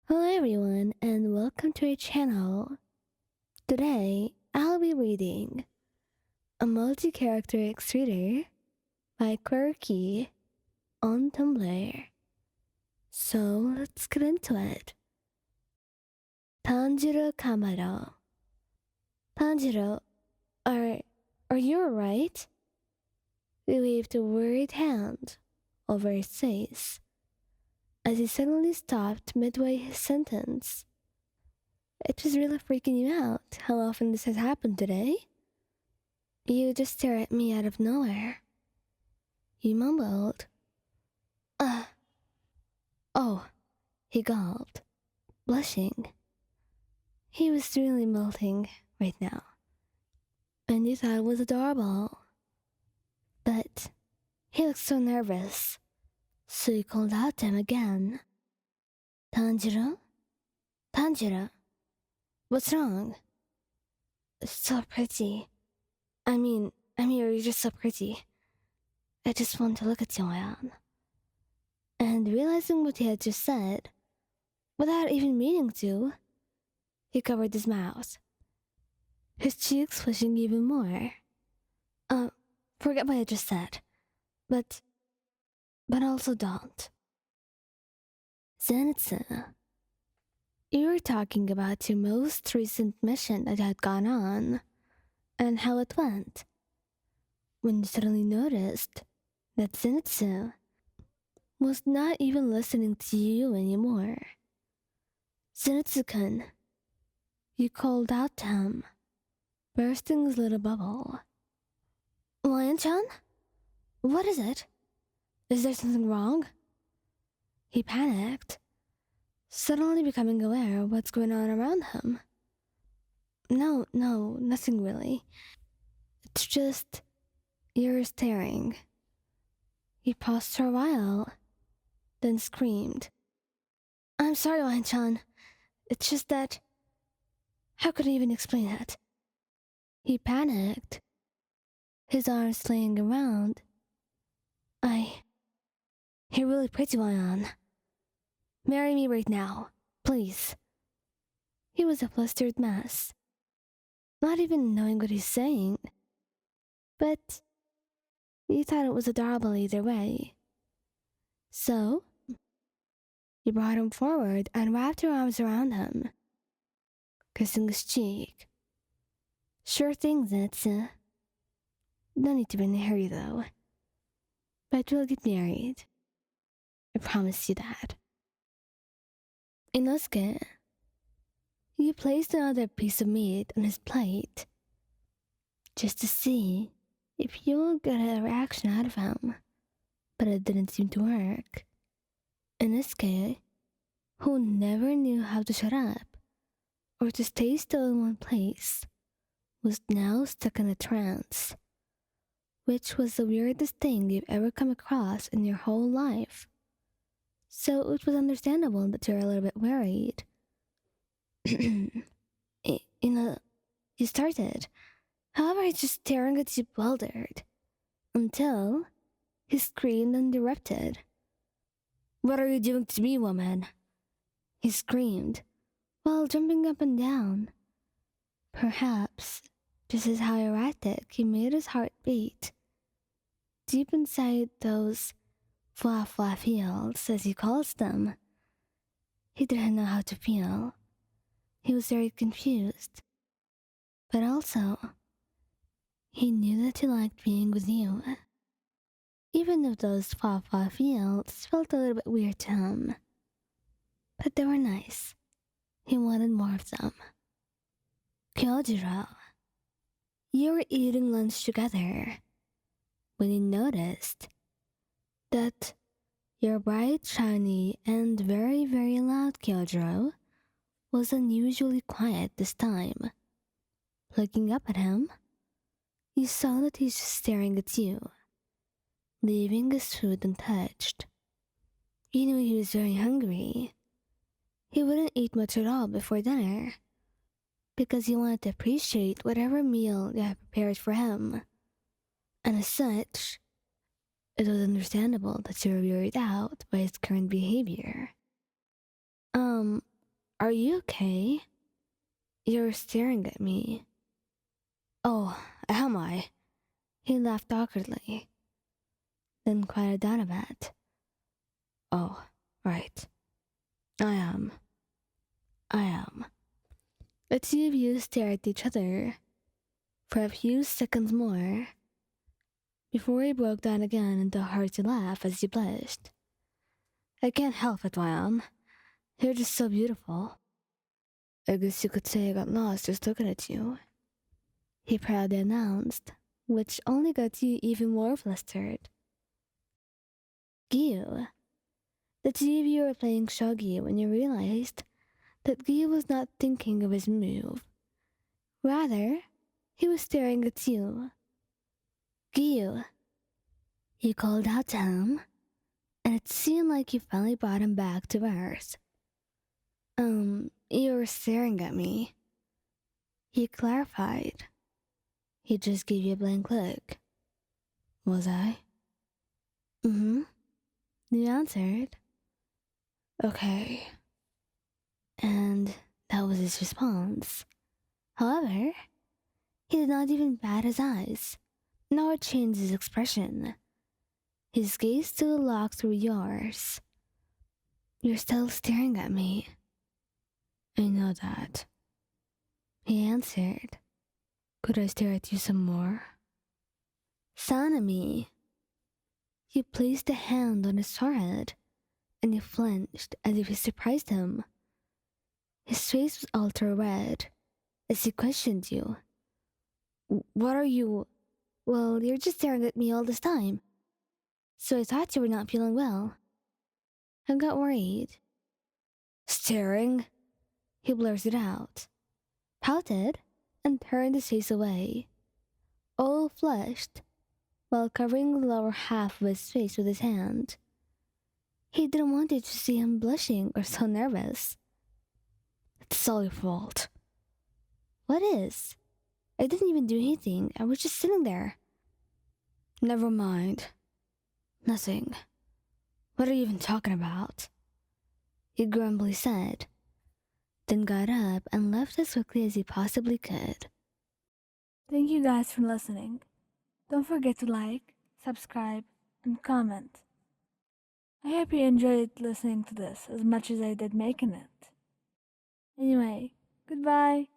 Hello everyone and welcome to our channel. Today, I'll be reading a multi-character X-Reader by Quirky on Tumblr. So, let's get into it. Tanjiro Kamado. Tanjiro, are you alright? He waved a worried hand over his face as he suddenly stopped midway his sentence. It was really freaking you out how often this has happened today. You just stare at me out of nowhere. He mumbled. Oh, he gulped, blushing. He was really melting right now, and you thought it was adorable. But he looked so nervous, so he called out to him again. Tanjiro? Tanjiro? What's wrong? So pretty. I mean, you're just so pretty. I just want to look at you, Ayan. And realizing what he had just said, without even meaning to, he covered his mouth, his cheeks flushing even more. Forget what I just said, but also don't. Zenitsu, you were talking about your most recent mission that had gone on, and how it went, when you suddenly noticed that Zenitsu was not even listening to you anymore. Zenitsu-kun, you called out to him, bursting his little bubble. Lion-chan? What is it? Is there something wrong? He panicked, suddenly becoming aware of what's going on around him. No, nothing really. It's just, you're staring. He paused for a while, then screamed. I'm sorry, Lion-chan. It's just that... How could I even explain it? He panicked, his arms swaying around. You're really pretty, Lion. Marry me right now, please. He was a flustered mess, not even knowing what he's saying. But he thought it was adorable either way. So, you brought him forward and wrapped your arms around him, kissing his cheek. Sure thing, Zetsu. No need to be in a hurry, though. But we'll get married. I promise you that. Inosuke, you placed another piece of meat on his plate, just to see if you will get a reaction out of him. But it didn't seem to work. Inosuke, who never knew how to shut up or to stay still in one place, was now stuck in a trance, which was the weirdest thing you've ever come across in your whole life. So it was understandable that you're a little bit worried. You started. However, he's just staring at you bewildered, until he screamed and erupted. What are you doing to me, woman? He screamed, while jumping up and down. Perhaps just as how erratic he made his heart beat. Deep inside those fwa-fwa fields, as he calls them, he didn't know how to feel. He was very confused. But also, he knew that he liked being with you. Even though those fwa-fwa fields felt a little bit weird to him. But they were nice. He wanted more of them. Kyojuro, you were eating lunch together when you noticed that your bright, shiny, and very, very loud Kyojuro was unusually quiet this time. Looking up at him, you saw that he's just staring at you, leaving his food untouched. You knew he was very hungry. He wouldn't eat much at all before dinner, because he wanted to appreciate whatever meal you had prepared for him. And as such, it was understandable that you were weirded out by his current behavior. Are you okay? You're staring at me. Oh, am I? He laughed awkwardly, then quieted down a bit. Oh, right. I am. I am. The two of you stared at each other for a few seconds more before he broke down again into a hearty laugh as he blushed. I can't help it, Wayam. You're just so beautiful. I guess you could say I got lost just looking at you, he proudly announced, which only got you even more flustered. Giyuu. The two of you were playing shogi when you realized that Giyuu was not thinking of his move. Rather, he was staring at you. Giyuu. You called out to him, and it seemed like you finally brought him back to earth. You were staring at me. He clarified. He just gave you a blank look. Was I? Mm-hmm. You answered. Okay. And that was his response. However, he did not even bat his eyes, nor change his expression. His gaze still locked through yours. You're still staring at me. I know that. He answered. Could I stare at you some more? Sanemi. He placed a hand on his forehead, and he flinched as if he surprised him. His face was ultra red as he questioned you. What are you? Well, you're just staring at me all this time. So I thought you were not feeling well. I got worried. Staring? He blurted out, pouted, and turned his face away, all flushed, while covering the lower half of his face with his hand. He didn't want you to see him blushing or so nervous. It's all your fault. What is? I didn't even do anything. I was just sitting there. Never mind. Nothing. What are you even talking about? He grumbly said, then got up and left as quickly as he possibly could. Thank you guys for listening. Don't forget to like, subscribe, and comment. I hope you enjoyed listening to this as much as I did making it. Anyway, goodbye.